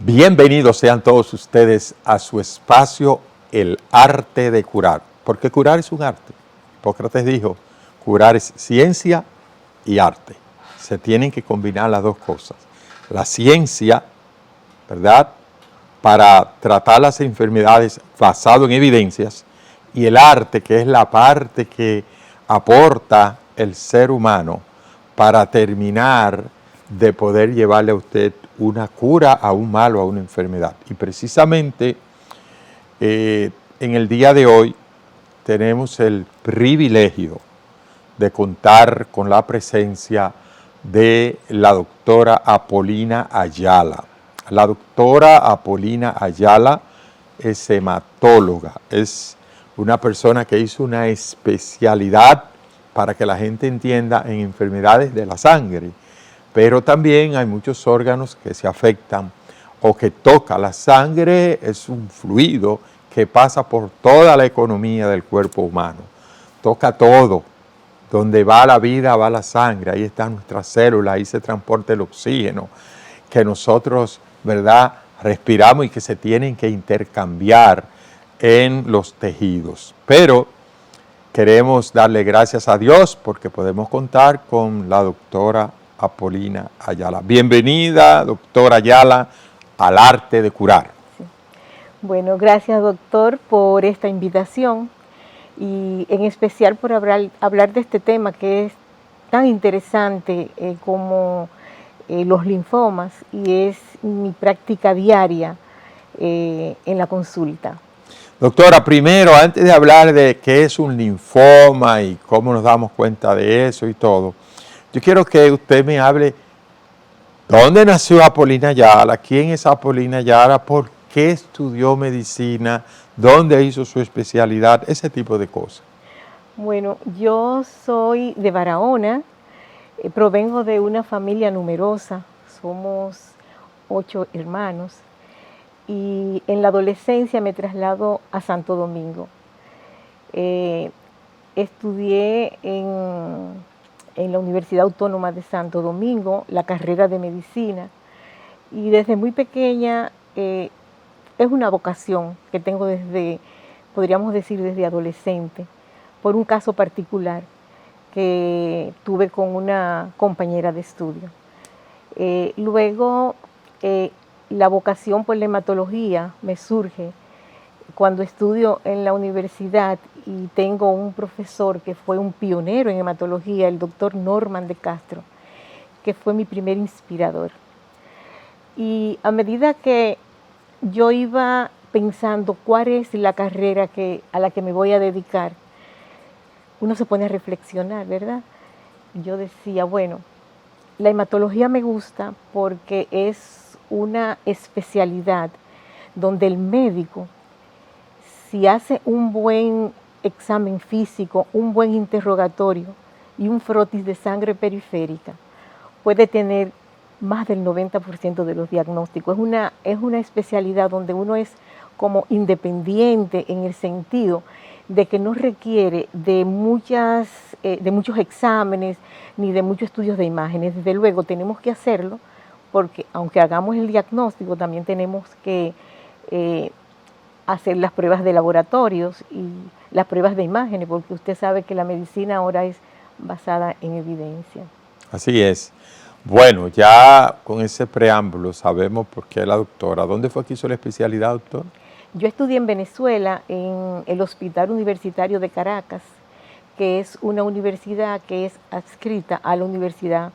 Bienvenidos sean todos ustedes a su espacio, el arte de curar. Porque curar es un arte. Hipócrates dijo, curar es ciencia y arte. Se tienen que combinar las dos cosas. La ciencia, ¿verdad?, para tratar las enfermedades basado en evidencias, y el arte, que es la parte que aporta el ser humano para terminar de poder llevarle a usted una cura a un mal o a una enfermedad. Y precisamente en el día de hoy tenemos el privilegio de contar con la presencia de la doctora Apolina Ayala. La doctora Apolina Ayala es hematóloga, es una persona que hizo una especialidad, para que la gente entienda, en enfermedades de la sangre, pero también hay muchos órganos que se afectan o que toca. La sangre es un fluido que pasa por toda la economía del cuerpo humano, toca todo. Donde va la vida, va la sangre, ahí están nuestras células, ahí se transporta el oxígeno que nosotros, ¿verdad?, respiramos y que se tienen que intercambiar en los tejidos. Pero queremos darle gracias a Dios porque podemos contar con la doctora Apolina Ayala. Bienvenida, doctora Ayala, al arte de curar. Sí. Bueno, gracias doctor por esta invitación y en especial por hablar de este tema que es tan interesante como los linfomas, y es mi práctica diaria en la consulta. Doctora, primero, antes de hablar de qué es un linfoma y cómo nos damos cuenta de eso y todo, yo quiero que usted me hable dónde nació Apolina Ayala, quién es Apolina Ayala, por qué estudió medicina, dónde hizo su especialidad, ese tipo de cosas. Bueno, yo soy de Barahona, provengo de una familia numerosa, somos 8 hermanos, y en la adolescencia me traslado a Santo Domingo. Estudié en la Universidad Autónoma de Santo Domingo la carrera de medicina, y desde muy pequeña es una vocación que tengo desde, podríamos decir, desde adolescente, por un caso particular que tuve con una compañera de estudio. Luego, la vocación por la hematología me surge cuando estudio en la universidad y tengo un profesor que fue un pionero en hematología, el doctor Norman de Castro, que fue mi primer inspirador. Y a medida que yo iba pensando cuál es la carrera a la que me voy a dedicar, uno se pone a reflexionar, ¿verdad? Yo decía, bueno, la hematología me gusta porque es una especialidad donde el médico, si hace un buen examen físico, un buen interrogatorio y un frotis de sangre periférica, puede tener más del 90% de los diagnósticos. Es una especialidad donde uno es como independiente en el sentido de que no requiere de muchos exámenes ni de muchos estudios de imágenes. Desde luego tenemos que hacerlo porque aunque hagamos el diagnóstico, también tenemos que hacer las pruebas de laboratorios y las pruebas de imágenes, porque usted sabe que la medicina ahora es basada en evidencia. Así es. Bueno, ya con ese preámbulo sabemos por qué la doctora. ¿Dónde fue que hizo la especialidad, doctor? Yo estudié en Venezuela, en el Hospital Universitario de Caracas, que es una universidad que es adscrita a la Universidad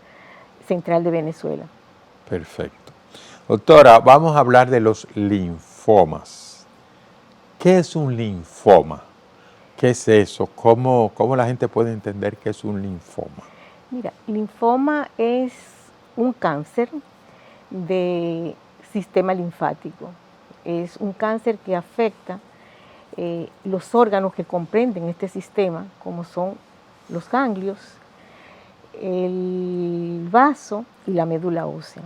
Central de Venezuela. Perfecto. Doctora, vamos a hablar de los linfomas. ¿Qué es un linfoma? ¿Qué es eso? ¿Cómo la gente puede entender qué es un linfoma? Mira, linfoma es un cáncer de sistema linfático. Es un cáncer que afecta los órganos que comprenden este sistema, como son los ganglios, el vaso y la médula ósea.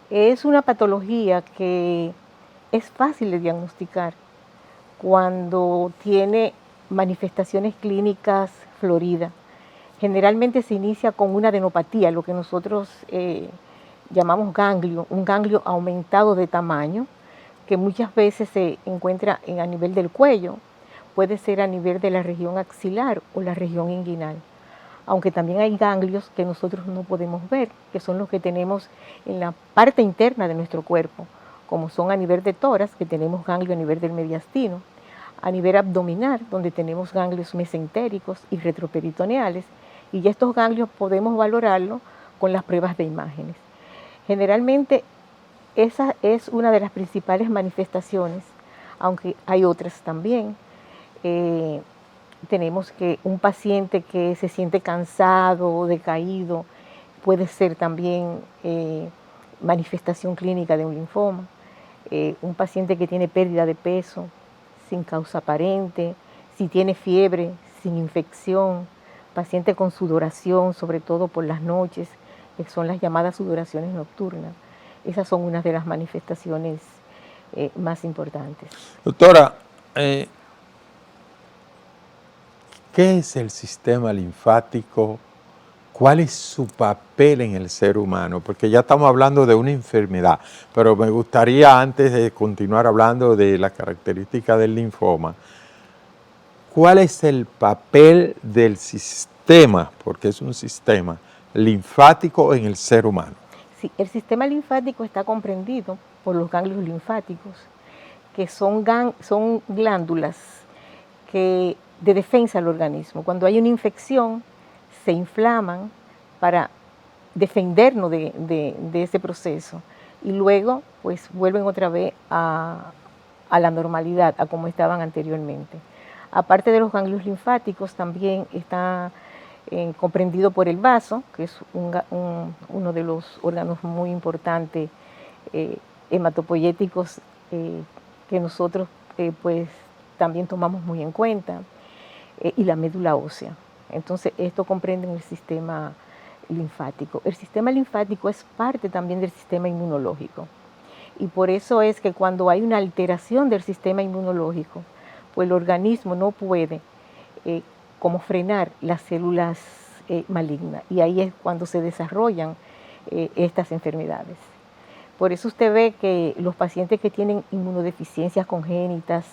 Es una patología que es fácil de diagnosticar cuando tiene manifestaciones clínicas floridas. Generalmente se inicia con una adenopatía, lo que nosotros llamamos ganglio, un ganglio aumentado de tamaño, que muchas veces se encuentra a nivel del cuello, puede ser a nivel de la región axilar o la región inguinal. Aunque también hay ganglios que nosotros no podemos ver, que son los que tenemos en la parte interna de nuestro cuerpo, como son a nivel de tórax, que tenemos ganglio a nivel del mediastino, a nivel abdominal, donde tenemos ganglios mesentéricos y retroperitoneales, y ya estos ganglios podemos valorarlos con las pruebas de imágenes. Generalmente esa es una de las principales manifestaciones, aunque hay otras también. Tenemos que un paciente que se siente cansado o decaído puede ser también manifestación clínica de un linfoma. Un paciente que tiene pérdida de peso sin causa aparente, si tiene fiebre, sin infección, paciente con sudoración, sobre todo por las noches, que son las llamadas sudoraciones nocturnas. Esas son unas de las manifestaciones más importantes. Doctora, ¿qué es el sistema linfático? ¿Cuál es su papel en el ser humano? Porque ya estamos hablando de una enfermedad, pero me gustaría, antes de continuar hablando de las características del linfoma, ¿cuál es el papel del sistema, porque es un sistema linfático en el ser humano? Sí, el sistema linfático está comprendido por los ganglios linfáticos, que son glándulas de defensa del organismo. Cuando hay una infección, se inflaman para defendernos de ese proceso y luego pues vuelven otra vez a la normalidad, a como estaban anteriormente. Aparte de los ganglios linfáticos, también está comprendido por el vaso, que es uno de los órganos muy importantes hematopoyéticos que nosotros pues también tomamos muy en cuenta, y la médula ósea. Entonces, esto comprende el sistema linfático. El sistema linfático es parte también del sistema inmunológico. Y por eso es que cuando hay una alteración del sistema inmunológico, pues el organismo no puede como frenar las células malignas. Y ahí es cuando se desarrollan estas enfermedades. Por eso usted ve que los pacientes que tienen inmunodeficiencias congénitas,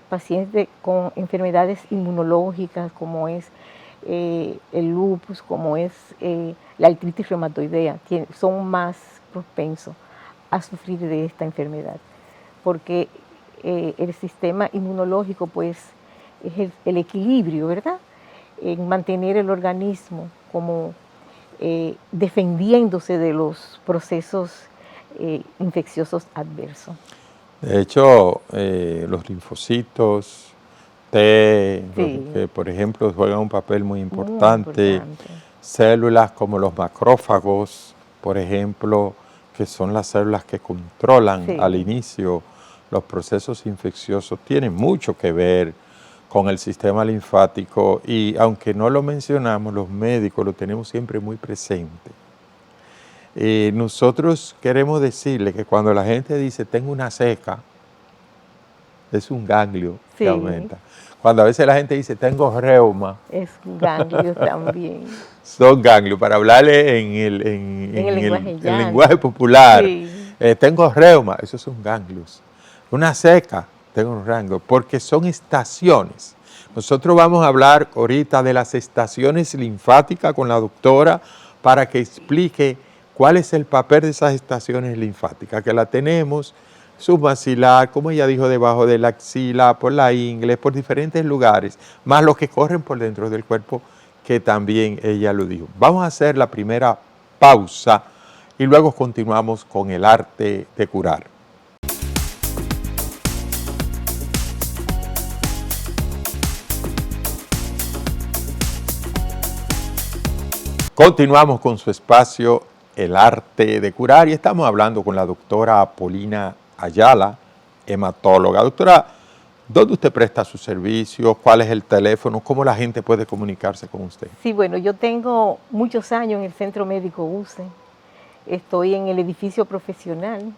pacientes con enfermedades inmunológicas como es el lupus, como es la artritis reumatoidea, son más propensos a sufrir de esta enfermedad, porque el sistema inmunológico pues es el equilibrio, ¿verdad? En mantener el organismo como defendiéndose de los procesos infecciosos adversos. De hecho, los linfocitos, T, Sí. que por ejemplo juegan un papel muy importante. Células como los macrófagos, por ejemplo, que son las células que controlan al inicio los procesos infecciosos, tienen mucho que ver con el sistema linfático y aunque no lo mencionamos, los médicos lo tenemos siempre muy presente. Nosotros queremos decirle que cuando la gente dice tengo una seca, es un ganglio que aumenta. Cuando a veces la gente dice tengo reuma, es un ganglio también. Son ganglios, para hablarle en el lenguaje popular. Sí. Tengo reuma, esos son ganglios. Una seca, tengo un ganglio, porque son estaciones. Nosotros vamos a hablar ahorita de las estaciones linfáticas con la doctora para que explique cuál es el papel de esas estaciones linfáticas, que la tenemos submaxilar, como ella dijo, debajo de la axila, por la ingle, por diferentes lugares, más los que corren por dentro del cuerpo, que también ella lo dijo. Vamos a hacer la primera pausa y luego continuamos con el arte de curar. Continuamos con su espacio, el arte de curar, y estamos hablando con la doctora Polina Ayala, hematóloga. Doctora, ¿dónde usted presta sus servicios? ¿Cuál es el teléfono? ¿Cómo la gente puede comunicarse con usted? Sí, bueno, yo tengo muchos años en el Centro Médico UCE. Estoy en el edificio profesional.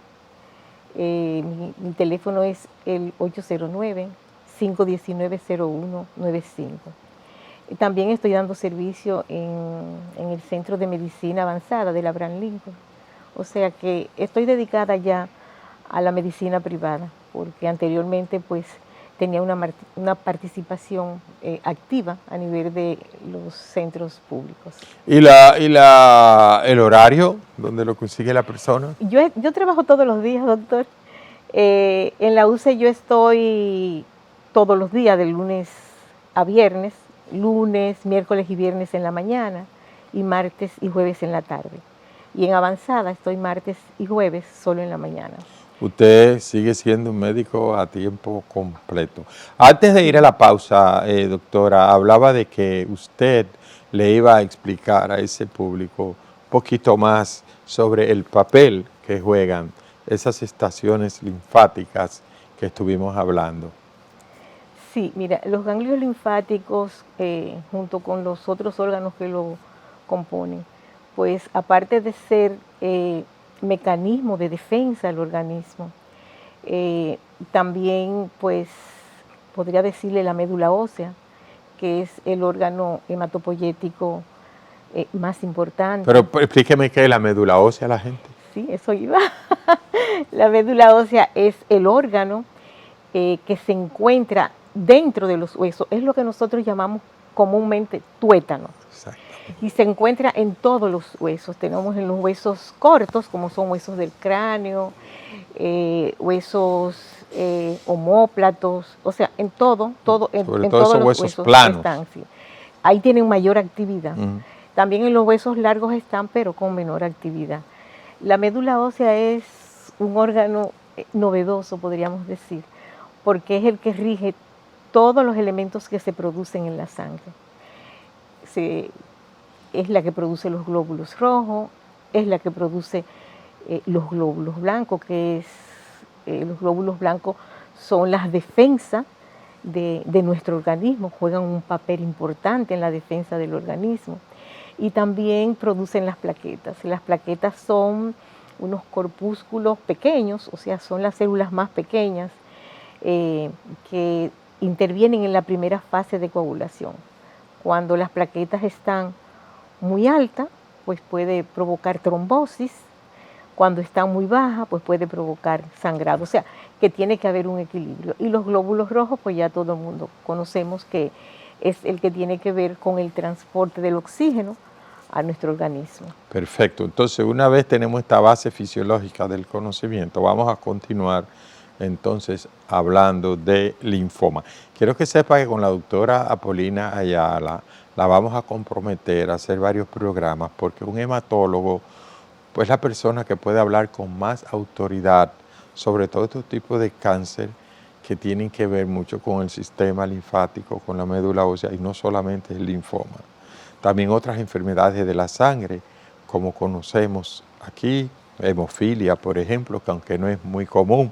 Mi teléfono es el 809-519-0195. También estoy dando servicio en el Centro de Medicina Avanzada de Abraham Lincoln, O sea que estoy dedicada ya a la medicina privada, porque anteriormente pues tenía una participación activa a nivel de los centros públicos. ¿El horario donde lo consigue la persona? Yo trabajo todos los días, doctor. En la UCE yo estoy todos los días, de lunes a viernes, lunes, miércoles y viernes en la mañana, y martes y jueves en la tarde. Y en avanzada estoy martes y jueves solo en la mañana. Usted sigue siendo un médico a tiempo completo. Antes de ir a la pausa, doctora, hablaba de que usted le iba a explicar a ese público un poquito más sobre el papel que juegan esas estaciones linfáticas que estuvimos hablando. Sí, mira, los ganglios linfáticos, junto con los otros órganos que lo componen, pues aparte de ser mecanismo de defensa del organismo, también pues podría decirle la médula ósea, que es el órgano hematopoyético más importante. Pero explíqueme qué es la médula ósea a la gente. Sí, eso iba. La médula ósea es el órgano que se encuentra dentro de los huesos, es lo que nosotros llamamos comúnmente tuétano. Exacto. Y se encuentra en todos los huesos. Tenemos en los huesos cortos, como son huesos del cráneo, huesos omóplatos, o sea, en todo, en todos los huesos planos están. Sí. Ahí tienen mayor actividad. También en los huesos largos están, pero con menor actividad. La médula ósea es un órgano novedoso, podríamos decir, porque es el que rige todos los elementos que se producen en la sangre. Es la que produce los glóbulos rojos, es la que produce los glóbulos blancos, los glóbulos blancos son las defensas de nuestro organismo, juegan un papel importante en la defensa del organismo. Y también producen las plaquetas. Las plaquetas son unos corpúsculos pequeños, o sea, son las células más pequeñas que intervienen en la primera fase de coagulación. Cuando las plaquetas están muy altas, pues puede provocar trombosis. Cuando están muy bajas, pues puede provocar sangrado. O sea, que tiene que haber un equilibrio. Y los glóbulos rojos, pues ya todo el mundo conocemos que es el que tiene que ver con el transporte del oxígeno a nuestro organismo. Perfecto. Entonces, una vez tenemos esta base fisiológica del conocimiento, vamos a continuar entonces hablando de linfoma. Quiero que sepa que con la doctora Apolina Ayala la vamos a comprometer a hacer varios programas, porque un hematólogo pues la persona que puede hablar con más autoridad sobre todo estos tipos de cáncer que tienen que ver mucho con el sistema linfático, con la médula ósea, y no solamente el linfoma. También otras enfermedades de la sangre, como conocemos aquí, hemofilia, por ejemplo, que aunque no es muy común,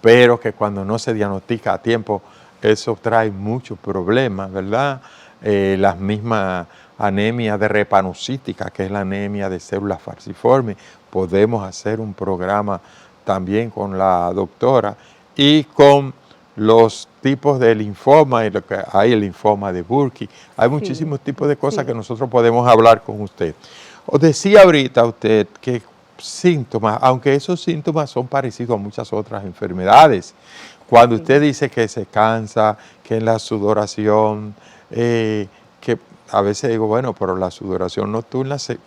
pero que cuando no se diagnostica a tiempo, eso trae muchos problemas, ¿verdad? Las mismas anemia drepanocítica, que es la anemia de células falciformes. Podemos hacer un programa también con la doctora y con los tipos de linfoma, y lo que hay el linfoma de Burkitt. Hay muchísimos tipos de cosas que nosotros podemos hablar con usted. Os decía ahorita usted que síntomas, aunque esos síntomas son parecidos a muchas otras enfermedades, cuando usted dice que se cansa, que es la sudoración, que a veces digo, bueno, pero la sudoración nocturna se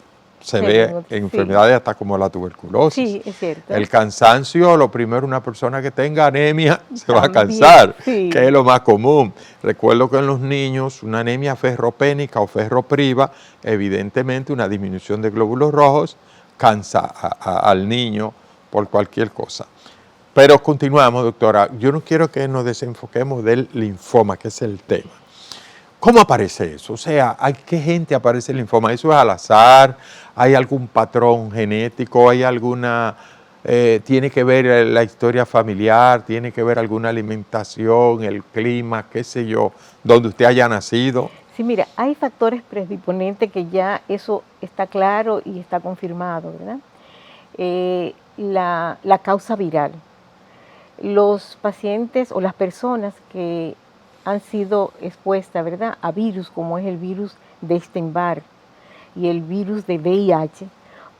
ve en enfermedades hasta como la tuberculosis. Sí, es cierto. El cansancio, lo primero, una persona que tenga anemia se va a cansar, que es lo más común. Recuerdo que en los niños una anemia ferropénica o ferropriva, evidentemente una disminución de glóbulos rojos cansa al niño por cualquier cosa. Pero continuamos, doctora. Yo no quiero que nos desenfoquemos del linfoma, que es el tema. ¿Cómo aparece eso? O sea, ¿qué gente aparece el linfoma? ¿Eso es al azar? ¿Hay algún patrón genético? ¿Hay alguna, tiene que ver la historia familiar? ¿Tiene que ver alguna alimentación, el clima, qué sé yo, donde usted haya nacido? Sí, mira, hay factores predisponentes que ya eso está claro y está confirmado, ¿verdad? La causa viral. Los pacientes o las personas que han sido expuestas, ¿verdad?, a virus como es el virus de Epstein-Barr y el virus de VIH,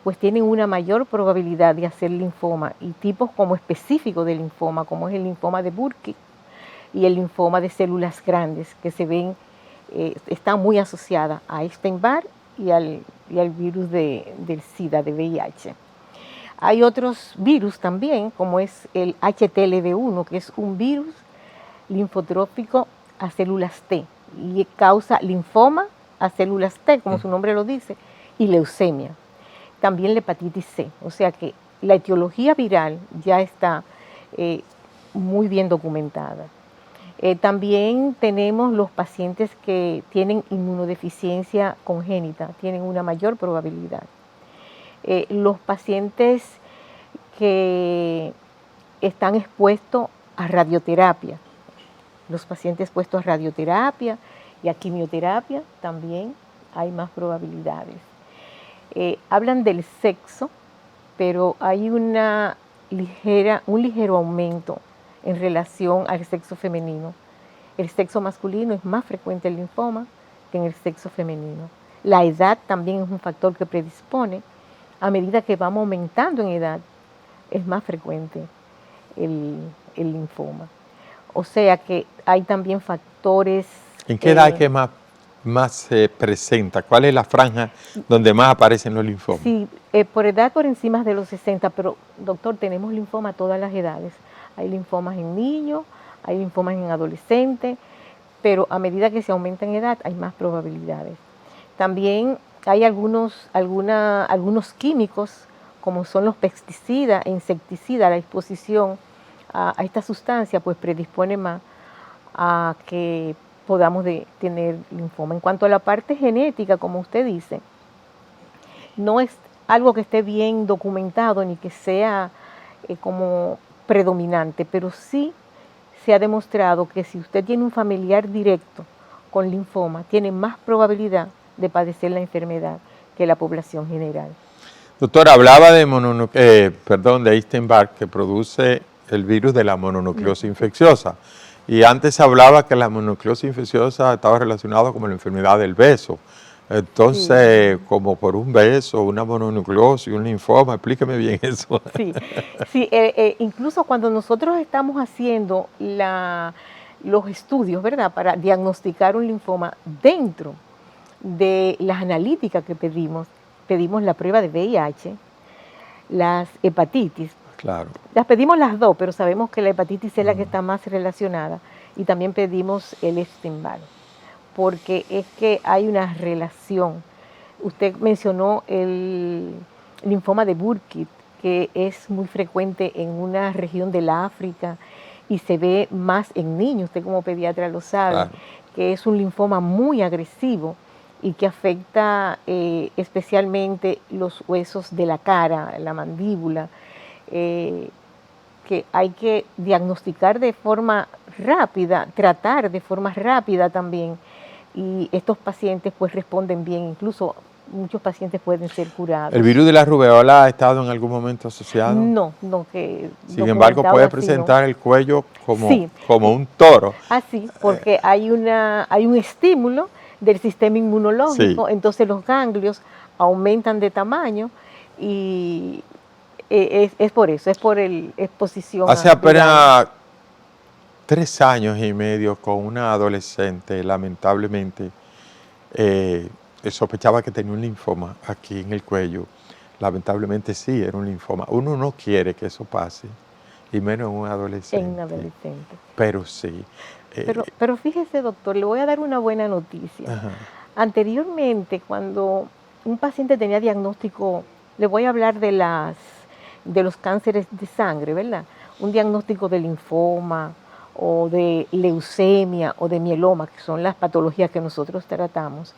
pues tienen una mayor probabilidad de hacer linfoma, y tipos como específicos de linfoma, como es el linfoma de Burkitt y el linfoma de células grandes, que se ven, están muy asociadas a Epstein-Barr y al virus del SIDA, de VIH. Hay otros virus también, como es el HTLV1, que es un virus linfotrópico a células T y causa linfoma a células T, como su nombre lo dice, y leucemia. También la hepatitis C. O sea que la etiología viral ya está muy bien documentada. También tenemos los pacientes que tienen inmunodeficiencia congénita, tienen una mayor probabilidad. Los pacientes que están expuestos a radioterapia, los pacientes expuestos a radioterapia y a quimioterapia también hay más probabilidades. Hablan del sexo, pero hay un ligero aumento en relación al sexo femenino. El sexo masculino es más frecuente el linfoma que en el sexo femenino. La edad también es un factor que predispone. A medida que vamos aumentando en edad, es más frecuente el linfoma. O sea que hay también factores... ¿En qué edad es que más se presenta? ¿Cuál es la franja donde más aparecen los linfomas? Sí, por edad por encima de los 60, pero doctor, tenemos linfoma a todas las edades. Hay linfomas en niños, hay linfomas en adolescentes, pero a medida que se aumenta en edad hay más probabilidades. También hay algunos químicos, como son los pesticidas e insecticidas, la exposición a esta sustancia pues predispone más a que podamos tener linfoma. En cuanto a la parte genética, como usted dice, no es algo que esté bien documentado ni que sea como predominante, pero sí se ha demostrado que si usted tiene un familiar directo con linfoma, tiene más probabilidad de padecer la enfermedad que la población general. Doctora, hablaba de de Epstein-Barr, que produce el virus de la mononucleosis infecciosa. Y antes hablaba que la mononucleosis infecciosa estaba relacionada con la enfermedad del beso. Entonces, como por un beso, una mononucleosis, un linfoma, explíqueme bien eso. Sí, incluso cuando nosotros estamos haciendo los estudios, ¿verdad?, para diagnosticar un linfoma, dentro de las analíticas que pedimos la prueba de VIH, las hepatitis. Claro. Las pedimos las dos, pero sabemos que la hepatitis es la que está más relacionada, y también pedimos el Epstein-Barr, porque es que hay una relación. Usted mencionó el linfoma de Burkitt, que es muy frecuente en una región del África y se ve más en niños, usted como pediatra lo sabe, claro, que es un linfoma muy agresivo y que afecta especialmente los huesos de la cara, la mandíbula, que hay que diagnosticar de forma rápida, tratar de forma rápida también, y estos pacientes pues responden bien, incluso muchos pacientes pueden ser curados. ¿El virus de la rubeola ha estado en algún momento asociado? No. Sin embargo, puede presentar el cuello como, sí, como un toro. Así, porque hay un estímulo del sistema inmunológico, sí, entonces los ganglios aumentan de tamaño y es por eso, es por la exposición. Hace apenas 3 años y medio con una adolescente, lamentablemente, sospechaba que tenía un linfoma aquí en el cuello. Lamentablemente sí, era un linfoma. Uno no quiere que eso pase, y menos en un adolescente. En un adolescente. Pero sí. Pero fíjese, doctor, le voy a dar una buena noticia. Ajá. Anteriormente, cuando un paciente tenía diagnóstico, le voy a hablar de los cánceres de sangre, ¿verdad? Un diagnóstico de linfoma o de leucemia o de mieloma, que son las patologías que nosotros tratamos.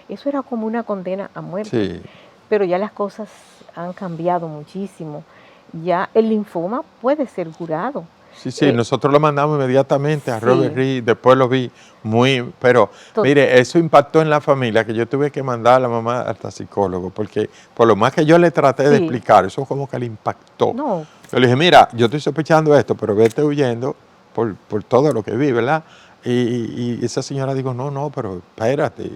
Eso era como una condena a muerte. Sí. Pero ya las cosas han cambiado muchísimo. Ya el linfoma puede ser curado. Sí, nosotros lo mandamos inmediatamente a Robert Reed, después lo vi pero mire, eso impactó en la familia, que yo tuve que mandar a la mamá hasta psicólogo, porque por lo más que yo le traté de explicar, eso como que le impactó. No. Yo le dije, mira, yo estoy sospechando esto, pero vete huyendo por todo lo que vi, ¿verdad? Y esa señora dijo, no, pero espérate,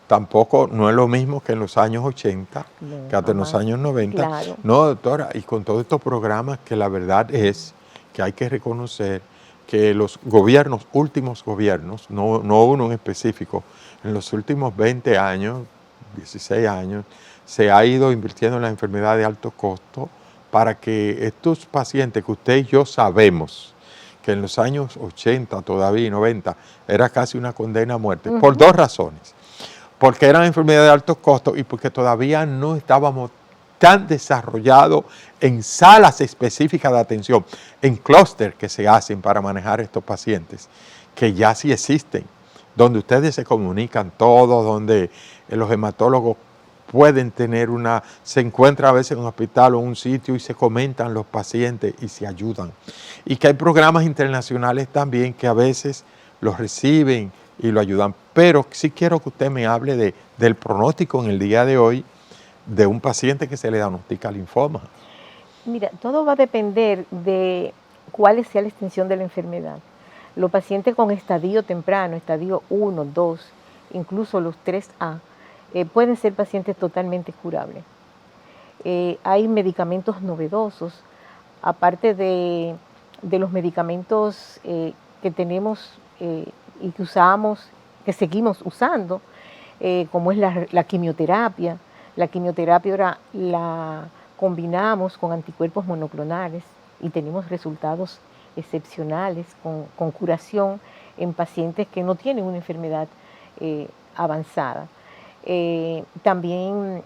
tampoco no es lo mismo que en los años 80, No, que hasta en los jamás. años 90. Claro. No, doctora, y con todos estos programas que la verdad es que hay que reconocer que los gobiernos, últimos gobiernos, no uno en específico, en los últimos 20 años, 16 años, se ha ido invirtiendo en la enfermedad de alto costo para que estos pacientes que usted y yo sabemos que en los años 80 todavía y 90 era casi una condena a muerte, por dos razones. Porque eran enfermedades de alto costo y porque todavía no estábamos tan desarrollados en salas específicas de atención, en clúster que se hacen para manejar estos pacientes, que ya sí existen, donde ustedes se comunican todos, donde los hematólogos pueden tener se encuentran a veces en un hospital o en un sitio y se comentan los pacientes y se ayudan. Y que hay programas internacionales también que a veces los reciben y lo ayudan. Pero sí quiero que usted me hable del pronóstico en el día de hoy de un paciente que se le diagnostica linfoma. Mira, todo va a depender de cuál sea la extensión de la enfermedad. Los pacientes con estadio temprano, estadio 1, 2, incluso los 3A, pueden ser pacientes totalmente curables. Hay medicamentos novedosos, aparte de los medicamentos que tenemos y que usamos, que seguimos usando, como es la quimioterapia. La quimioterapia ahora la combinamos con anticuerpos monoclonales y tenemos resultados excepcionales con curación en pacientes que no tienen una enfermedad avanzada. También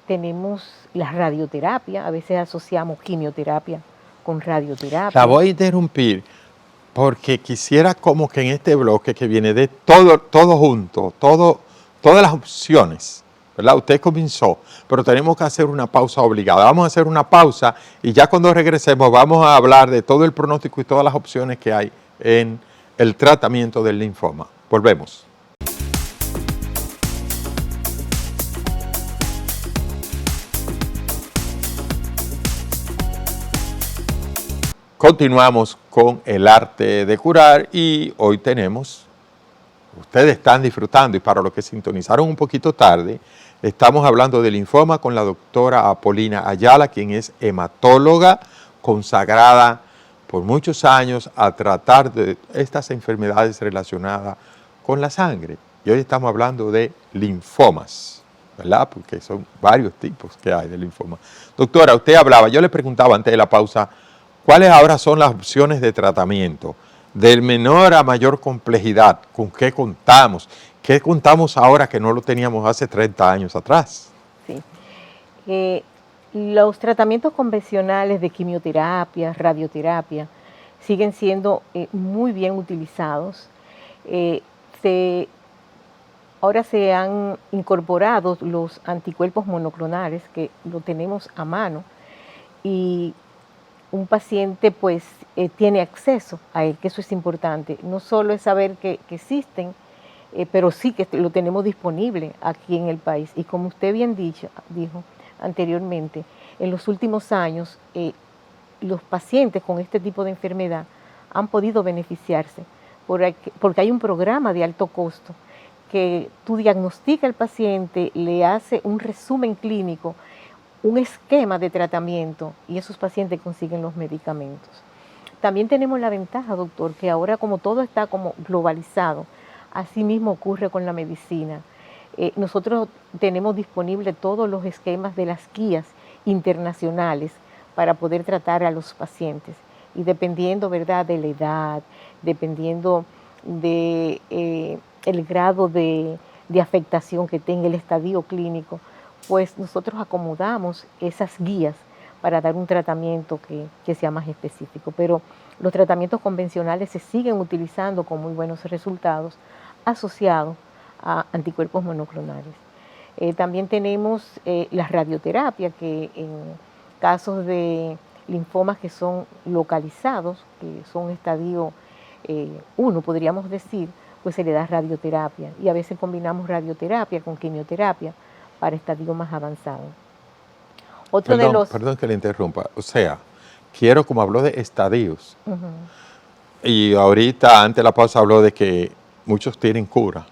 tenemos la radioterapia, a veces asociamos quimioterapia con radioterapia. La voy a interrumpir porque quisiera como que en este bloque que viene de todo junto, todas las opciones, ¿verdad? Usted comenzó, pero tenemos que hacer una pausa obligada. Vamos a hacer una pausa y ya cuando regresemos vamos a hablar de todo el pronóstico y todas las opciones que hay en el tratamiento del linfoma. Volvemos. Continuamos con el arte de curar y hoy tenemos, ustedes están disfrutando y para los que sintonizaron un poquito tarde, estamos hablando de linfoma con la doctora Apolina Ayala, quien es hematóloga consagrada por muchos años a tratar de estas enfermedades relacionadas con la sangre. Y hoy estamos hablando de linfomas, ¿verdad? Porque son varios tipos que hay de linfoma. Doctora, usted hablaba, yo le preguntaba antes de la pausa, ¿cuáles ahora son las opciones de tratamiento? Del menor a mayor complejidad, ¿con qué contamos? ¿Qué contamos ahora que no lo teníamos hace 30 años atrás? Sí. Los tratamientos convencionales de quimioterapia, radioterapia, siguen siendo muy bien utilizados. Ahora se han incorporado los anticuerpos monoclonales, que lo tenemos a mano, y un paciente pues tiene acceso a él, que eso es importante. No solo es saber que existen, pero sí que lo tenemos disponible aquí en el país. Y como usted bien dijo anteriormente, en los últimos años los pacientes con este tipo de enfermedad han podido beneficiarse porque hay un programa de alto costo que tú diagnosticas al paciente, le hace un resumen clínico, un esquema de tratamiento y esos pacientes consiguen los medicamentos. También tenemos la ventaja, doctor, que ahora como todo está como globalizado, así mismo ocurre con la medicina. Nosotros tenemos disponibles todos los esquemas de las guías internacionales para poder tratar a los pacientes. Y dependiendo, ¿verdad?, de la edad, dependiendo de el grado de afectación que tenga el estadio clínico, pues nosotros acomodamos esas guías para dar un tratamiento que sea más específico. Pero los tratamientos convencionales se siguen utilizando con muy buenos resultados asociados a anticuerpos monoclonales. También tenemos la radioterapia, que en casos de linfomas que son localizados, que son estadio 1, podríamos decir, pues se le da radioterapia. Y a veces combinamos radioterapia con quimioterapia para estadios más avanzados. Perdón que le interrumpa. O sea, quiero, como habló de estadios, y ahorita antes de la pausa habló de que muchos tienen cura.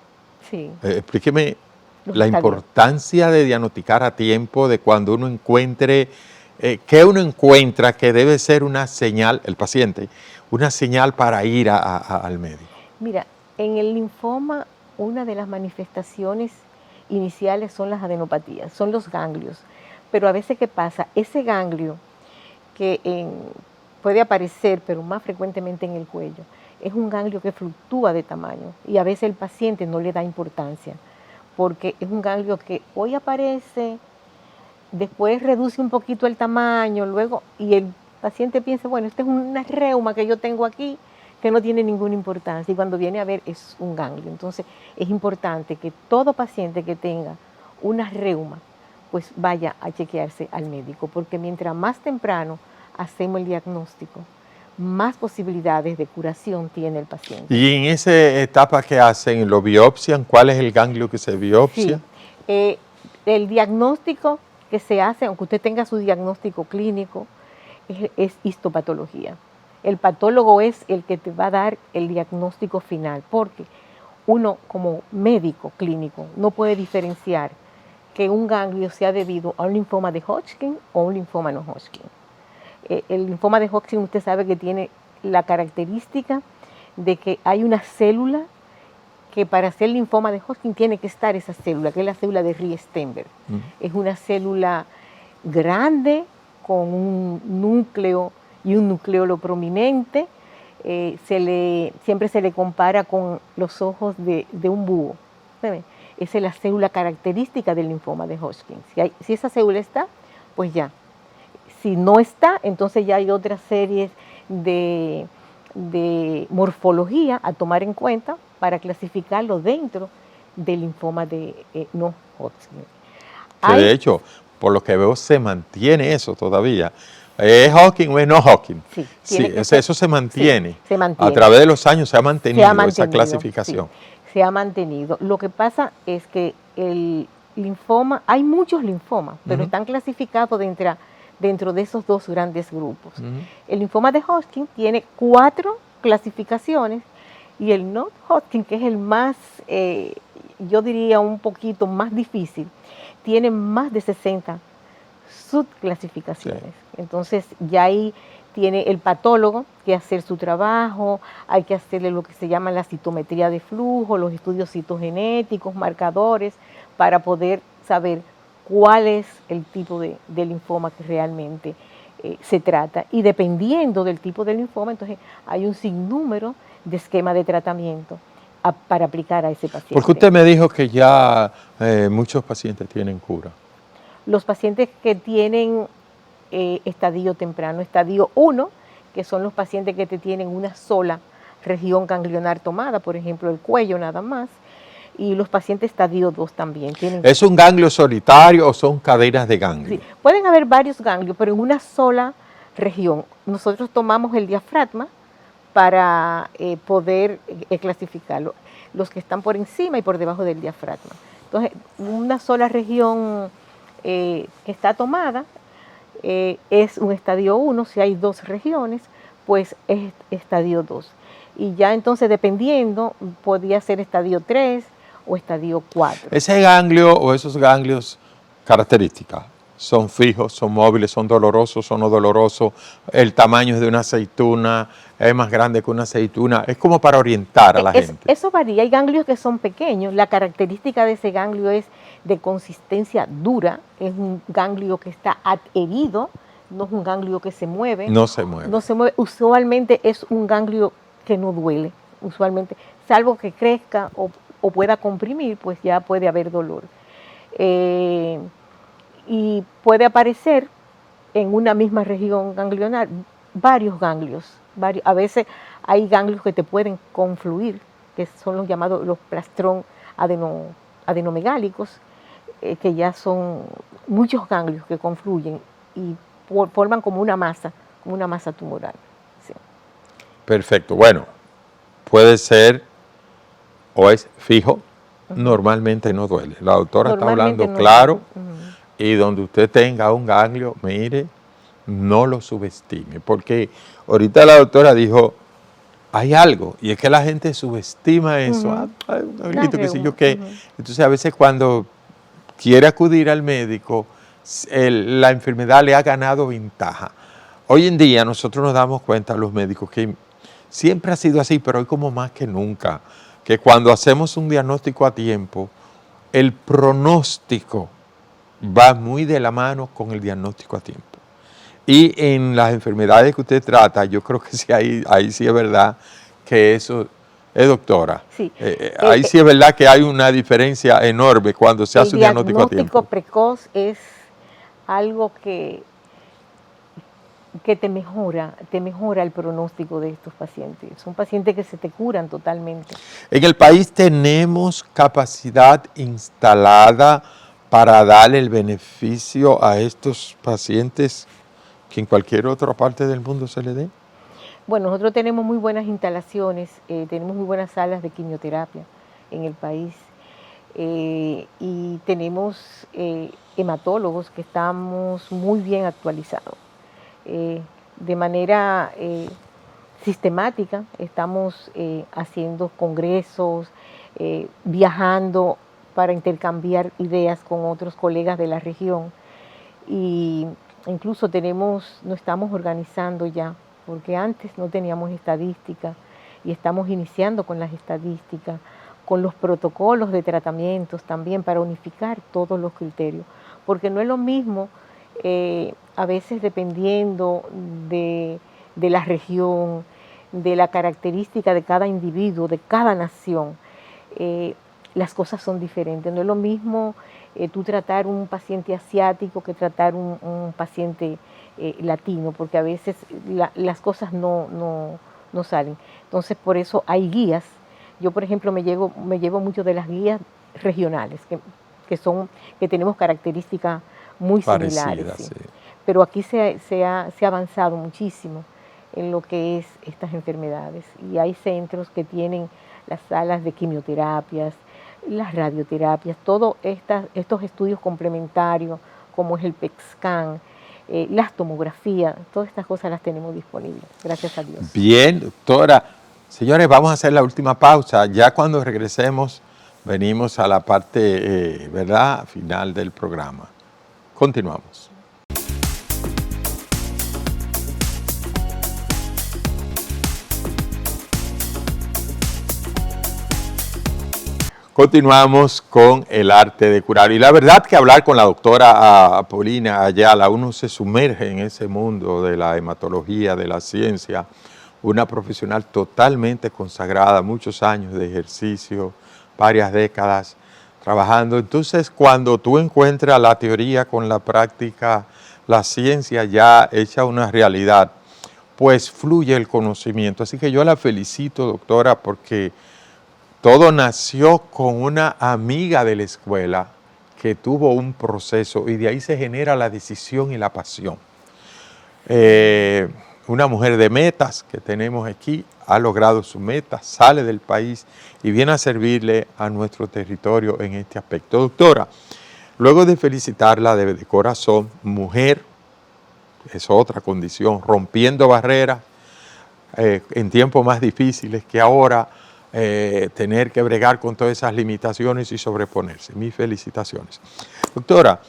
Sí, Explíqueme los la estadios. importancia de diagnosticar a tiempo, de cuando uno encuentre, que uno encuentra que debe ser una señal, el paciente, una señal para ir al médico. Mira, en el linfoma, una de las manifestaciones iniciales son las adenopatías, son los ganglios. Pero a veces, ¿qué pasa? Ese ganglio que puede aparecer, pero más frecuentemente en el cuello, es un ganglio que fluctúa de tamaño y a veces el paciente no le da importancia, porque es un ganglio que hoy aparece, después reduce un poquito el tamaño, luego, y el paciente piensa, bueno, este es una reuma que yo tengo aquí, que no tiene ninguna importancia, y cuando viene a ver es un ganglio. Entonces es importante que todo paciente que tenga una reuma, pues vaya a chequearse al médico, porque mientras más temprano hacemos el diagnóstico, más posibilidades de curación tiene el paciente. Y en esa etapa que hacen, ¿lo biopsian? ¿Cuál es el ganglio que se biopsia? Sí, el diagnóstico que se hace, aunque usted tenga su diagnóstico clínico, es histopatología. El patólogo es el que te va a dar el diagnóstico final, porque uno como médico clínico no puede diferenciar que un ganglio sea debido a un linfoma de Hodgkin o un linfoma no Hodgkin. El linfoma de Hodgkin usted sabe que tiene la característica de que hay una célula que para hacer linfoma de Hodgkin tiene que estar esa célula, que es la célula de Rie-Steenberg. Es una célula grande con un núcleo y un nucleolo prominente. Siempre se le compara con los ojos de un búho. ¿Sabe? Esa es la célula característica del linfoma de Hodgkin. Si esa célula está, pues ya. Si no está, entonces ya hay otras series de morfología a tomar en cuenta para clasificarlo dentro del linfoma de no Hodgkin. Que de hecho, por lo que veo, se mantiene eso todavía. ¿Es Hodgkin o es no Hodgkin? Sí, eso se mantiene. Sí, se mantiene. A través de los años se ha mantenido, esa clasificación. Sí, se ha mantenido. Lo que pasa es que el linfoma, hay muchos linfomas, pero están clasificados dentro de esos dos grandes grupos. El linfoma de Hodgkin tiene 4 clasificaciones y el no Hodgkin, que es el más, yo diría un poquito más difícil, tiene más de 60 subclasificaciones. Sí. Entonces ya ahí tiene el patólogo que hacer su trabajo, hay que hacerle lo que se llama la citometría de flujo, los estudios citogenéticos, marcadores, para poder saber cuál es el tipo de linfoma que realmente se trata. Y dependiendo del tipo de linfoma, entonces hay un sinnúmero de esquemas de tratamiento para aplicar a ese paciente. Porque usted me dijo que ya muchos pacientes tienen cura. Los pacientes que tienen estadio temprano, estadio 1, que son los pacientes que tienen una sola región ganglionar tomada, por ejemplo el cuello nada más, y los pacientes estadio 2 también. ¿Es un ganglio solitario o son cadenas de ganglio? Sí, pueden haber varios ganglios, pero en una sola región. Nosotros tomamos el diafragma para poder clasificarlo, los que están por encima y por debajo del diafragma. Entonces, una sola región que está tomada es un estadio 1, si hay 2 regiones, pues es estadio 2. Y ya entonces, dependiendo, podría ser estadio 3 o estadio 4. Ese ganglio o esos ganglios, características, son fijos, son móviles, son dolorosos, son no dolorosos, el tamaño es de una aceituna, es más grande que una aceituna, es como para orientar a la gente. Eso varía, hay ganglios que son pequeños, la característica de ese ganglio es de consistencia dura, es un ganglio que está adherido, no es un ganglio que se mueve. No se mueve. No se mueve, usualmente es un ganglio que no duele, usualmente, salvo que crezca o pueda comprimir, pues ya puede haber dolor. Y puede aparecer en una misma región ganglionar varios ganglios. A veces hay ganglios que te pueden confluir, que son los llamados los plastrón adenomegálicos, que ya son muchos ganglios que confluyen y forman como una masa tumoral. Sí. Perfecto. Bueno, puede ser o es fijo, normalmente no duele. La doctora está hablando no claro y donde usted tenga un ganglio, mire, no lo subestime, porque ahorita la doctora dijo hay algo, y es que la gente subestima eso. Ujú. Ay, un La angelito, qué sé yo reuma. qué. Ujú. Entonces, a veces cuando quiere acudir al médico, la enfermedad le ha ganado ventaja. Hoy en día nosotros nos damos cuenta, los médicos, que siempre ha sido así, pero hoy como más que nunca, que cuando hacemos un diagnóstico a tiempo, el pronóstico va muy de la mano con el diagnóstico a tiempo. Y en las enfermedades que usted trata, yo creo que sí, ahí sí es verdad que eso es, doctora. Sí, Ahí sí es verdad que hay una diferencia enorme cuando se el hace un diagnóstico a diagnóstico tiempo. precoz es algo que te mejora el pronóstico de estos pacientes. Son pacientes que se te curan totalmente. En el país tenemos capacidad instalada para darle el beneficio a estos pacientes que en cualquier otra parte del mundo se le dé. Bueno, nosotros tenemos muy buenas instalaciones, tenemos muy buenas salas de quimioterapia en el país y tenemos hematólogos que estamos muy bien actualizados. De manera sistemática estamos haciendo congresos, viajando para intercambiar ideas con otros colegas de la región y incluso nos estamos organizando ya, porque antes no teníamos estadística y estamos iniciando con las estadísticas, con los protocolos de tratamientos también para unificar todos los criterios, porque no es lo mismo a veces dependiendo de la región, de la característica de cada individuo, de cada nación, las cosas son diferentes. No es lo mismo tú tratar un paciente asiático que tratar un paciente latino, porque a veces las cosas no salen. Entonces, por eso hay guías. Yo, por ejemplo, me llevo mucho de las guías regionales, que tenemos características muy similares. Parecidas, Sí. sí. Pero aquí se ha avanzado muchísimo en lo que es estas enfermedades. Y hay centros que tienen las salas de quimioterapias, las radioterapias, todos estos estudios complementarios, como es el PET-scan, las tomografías, todas estas cosas las tenemos disponibles, gracias a Dios. Bien, doctora. Señores, vamos a hacer la última pausa. Ya cuando regresemos, venimos a la parte, ¿verdad?, final del programa. Continuamos. Continuamos con el arte de curar. Y la verdad que hablar con la doctora Paulina Ayala, uno se sumerge en ese mundo de la hematología, de la ciencia, una profesional totalmente consagrada, muchos años de ejercicio, varias décadas trabajando. Entonces, cuando tú encuentras la teoría con la práctica, la ciencia ya hecha una realidad, pues fluye el conocimiento. Así que yo la felicito, doctora, porque todo nació con una amiga de la escuela que tuvo un proceso y de ahí se genera la decisión y la pasión. Una mujer de metas que tenemos aquí ha logrado su meta, sale del país y viene a servirle a nuestro territorio en este aspecto. Doctora, luego de felicitarla de corazón, mujer es otra condición, rompiendo barreras en tiempos más difíciles que ahora, tener que bregar con todas esas limitaciones y sobreponerse. Mis felicitaciones. Doctora,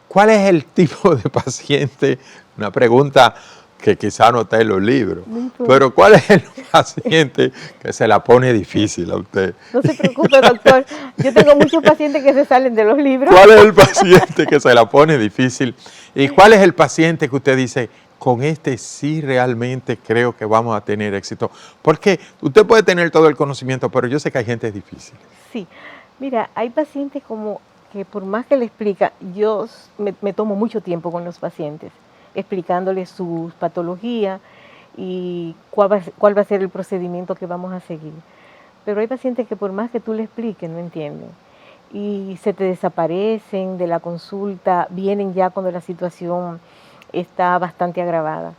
¿cuál es el tipo de paciente? Una pregunta que quizá no está en los libros, pero ¿cuál es el paciente que se la pone difícil a usted? No se preocupe, doctor. Yo tengo muchos pacientes que se salen de los libros. ¿Cuál es el paciente que se la pone difícil? ¿Y cuál es el paciente que usted dice, con este sí realmente creo que vamos a tener éxito? Porque usted puede tener todo el conocimiento, pero yo sé que hay gente difícil. Sí, mira, hay pacientes como que por más que le explica, yo me tomo mucho tiempo con los pacientes, explicándoles sus patologías y cuál va a ser el procedimiento que vamos a seguir. Pero hay pacientes que por más que tú le expliques, no entienden. Y se te desaparecen de la consulta, vienen ya cuando la situación está bastante agravada.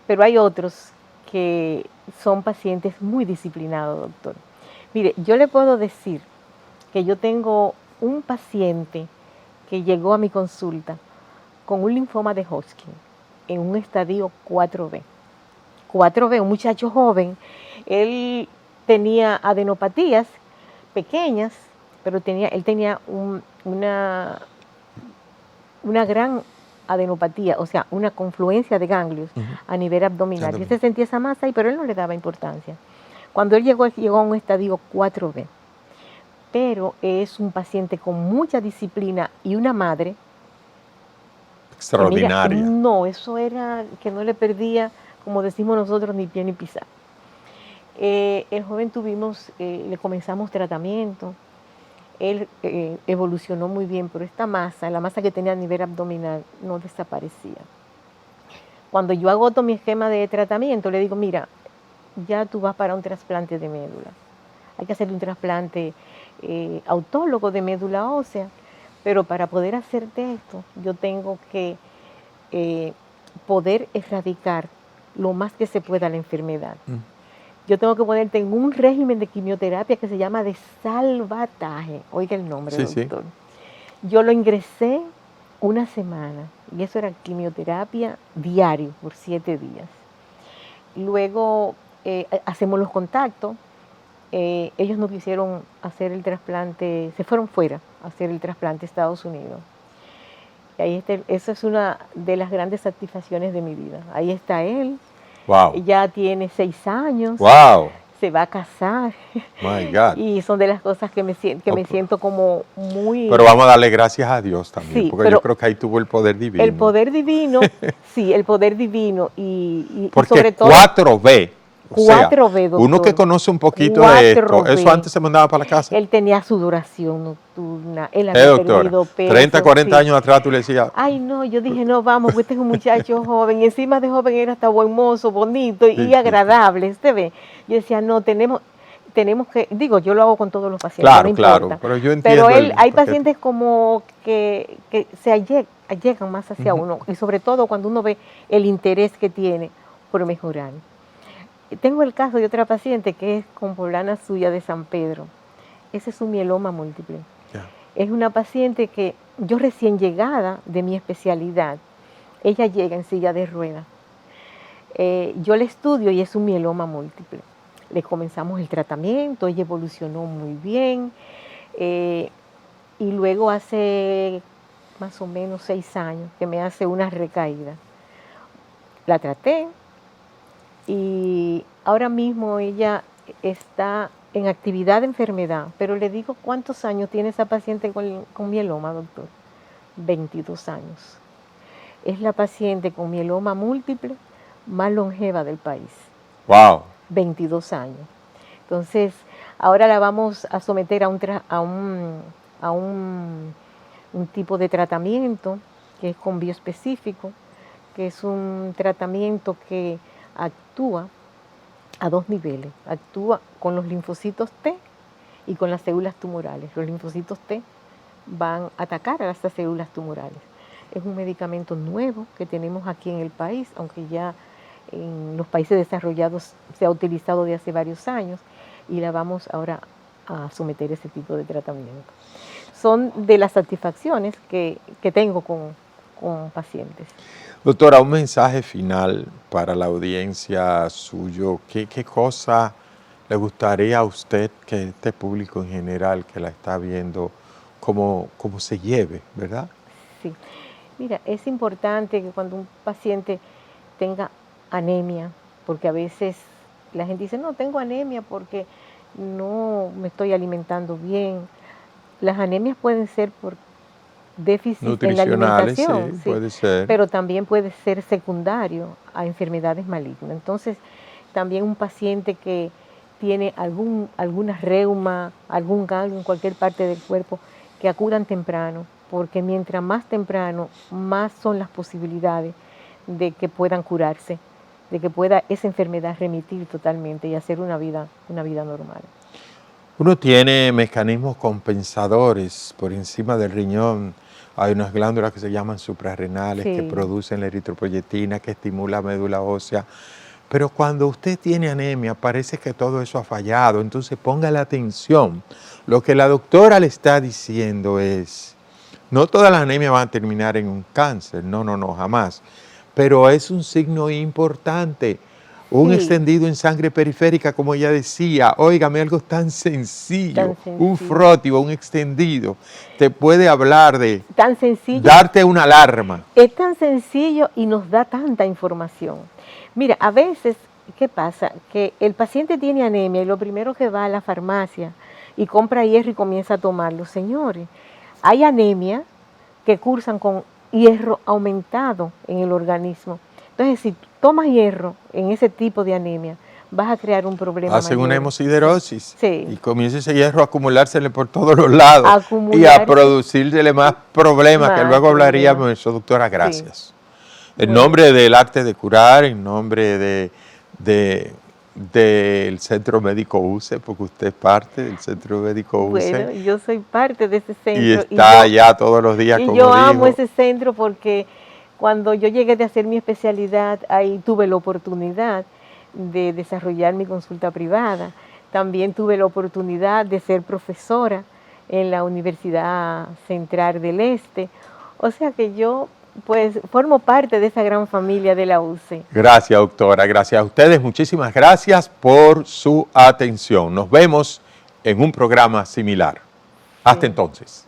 Pero hay otros que son pacientes muy disciplinados, doctor. Mire, yo le puedo decir que yo tengo un paciente que llegó a mi consulta con un linfoma de Hodgkin en un estadio 4B. 4B, un muchacho joven. Él tenía adenopatías pequeñas, pero él tenía una gran adenopatía, o sea, una confluencia de ganglios a nivel abdominal. Y él se sentía esa masa ahí, pero él no le daba importancia. Cuando él llegó a un estadio 4B, pero es un paciente con mucha disciplina y una madre extraordinaria. Mira, no, eso era que no le perdía, como decimos nosotros, ni pie ni pisar. El joven le comenzamos tratamiento, él evolucionó muy bien, pero esta masa, la masa que tenía a nivel abdominal, no desaparecía. Cuando yo agoto mi esquema de tratamiento, le digo, mira, ya tú vas para un trasplante de médula. Hay que hacerle un trasplante autólogo de médula ósea, pero para poder hacerte esto, yo tengo que poder erradicar lo más que se pueda la enfermedad. Yo tengo que ponerte en un régimen de quimioterapia que se llama de salvataje. Oiga el nombre, doctor. Sí. Yo lo ingresé una semana y eso era quimioterapia diario por 7 días. Luego hacemos los contactos. Ellos no quisieron hacer el trasplante, se fueron fuera a hacer el trasplante a Estados Unidos. Y ahí está, esa es una de las grandes satisfacciones de mi vida. Ahí está él. Wow. Ya tiene 6 años. Wow. Se va a casar. My God. Y son de las cosas que me siento como muy... Pero vamos a darle gracias a Dios también, sí, porque yo creo que ahí tuvo el poder divino. El poder divino, sí, el poder divino. Porque sobre todo 4B. 4B, doctor. Uno que conoce un poquito de esto, eso antes se mandaba para la casa. Él tenía sudoración nocturna, él había perdido peso. 30, 40 años atrás tú le decías. Ay, no, yo dije, no, vamos, pues este es un muchacho joven, y encima de joven era hasta buen mozo, bonito y agradable, ¿usted ve? Yo decía, no, tenemos que, digo, yo lo hago con todos los pacientes, claro, no importa. Claro, pero yo entiendo. Pero hay pacientes como que se allegan más hacia uno, y sobre todo cuando uno ve el interés que tiene por mejorar. Tengo el caso de otra paciente que es con poblana suya de San Pedro. Ese es un mieloma múltiple. Yeah. Es una paciente que yo recién llegada de mi especialidad, ella llega en silla de ruedas. Yo le estudio y es un mieloma múltiple. Le comenzamos el tratamiento, ella evolucionó muy bien. Y luego hace más o menos 6 años que me hace una recaída. La traté. Y ahora mismo ella está en actividad de enfermedad, pero le digo, ¿cuántos años tiene esa paciente con mieloma, doctor? 22 años. Es la paciente con mieloma múltiple más longeva del país. ¡Wow! 22 años. Entonces, ahora la vamos a someter a un tipo de tratamiento que es con bioespecífico, que es un tratamiento que actúa a 2 niveles. Actúa con los linfocitos T y con las células tumorales. Los linfocitos T van a atacar a estas células tumorales. Es un medicamento nuevo que tenemos aquí en el país, aunque ya en los países desarrollados se ha utilizado de hace varios años, y la vamos ahora a someter a ese tipo de tratamiento. Son de las satisfacciones que tengo con pacientes. Doctora, un mensaje final para la audiencia suyo. ¿Qué cosa le gustaría a usted que este público en general que la está viendo, cómo se lleve, verdad? Sí. Mira, es importante que cuando un paciente tenga anemia, porque a veces la gente dice, no, tengo anemia porque no me estoy alimentando bien. Las anemias pueden ser por déficit en la alimentación, sí, puede ser. Pero también puede ser secundario a enfermedades malignas. Entonces, también un paciente que tiene alguna reuma, algún ganglio en cualquier parte del cuerpo, que acudan temprano, porque mientras más temprano, más son las posibilidades de que puedan curarse, de que pueda esa enfermedad remitir totalmente y hacer una vida normal. Uno tiene mecanismos compensadores por encima del riñón. Hay unas glándulas que se llaman suprarrenales, sí, que producen la eritropoyetina, que estimula la médula ósea. Pero cuando usted tiene anemia, parece que todo eso ha fallado. Entonces póngale atención. Lo que la doctora le está diciendo es, no todas las anemias van a terminar en un cáncer, no, jamás. Pero es un signo importante, un Sí. extendido en sangre periférica, como ella decía. Óigame, algo tan sencillo, Tan un sencillo. frótibo, un extendido, te puede hablar de Tan sencillo. darte una alarma. Es tan sencillo y nos da tanta información. Mira, a veces, ¿qué pasa? Que el paciente tiene anemia y lo primero que va a la farmacia y compra hierro y comienza a tomarlo. Señores, hay anemia que cursan con hierro aumentado en el organismo. Entonces, si tú tomas hierro en ese tipo de anemia, vas a crear un problema Hacen una mayor. hemosiderosis Sí. y comienza ese hierro a acumulársele por todos los lados y a Acumularse. producírsele más problemas, que Más luego hablaríamos problemas. de eso, doctora. Sí. Gracias. En Bueno. nombre del arte de curar, en nombre del Centro Médico UCE, porque usted es parte del Centro Médico Bueno, UCE yo soy parte de ese centro. y está allá todos los días, Y como yo amo dijo. ese centro porque cuando yo llegué de hacer mi especialidad, ahí tuve la oportunidad de desarrollar mi consulta privada. También tuve la oportunidad de ser profesora en la Universidad Central del Este. O sea que yo pues formo parte de esa gran familia de la UCE. Gracias, doctora. Gracias a ustedes. Muchísimas gracias por su atención. Nos vemos en un programa similar. Hasta entonces.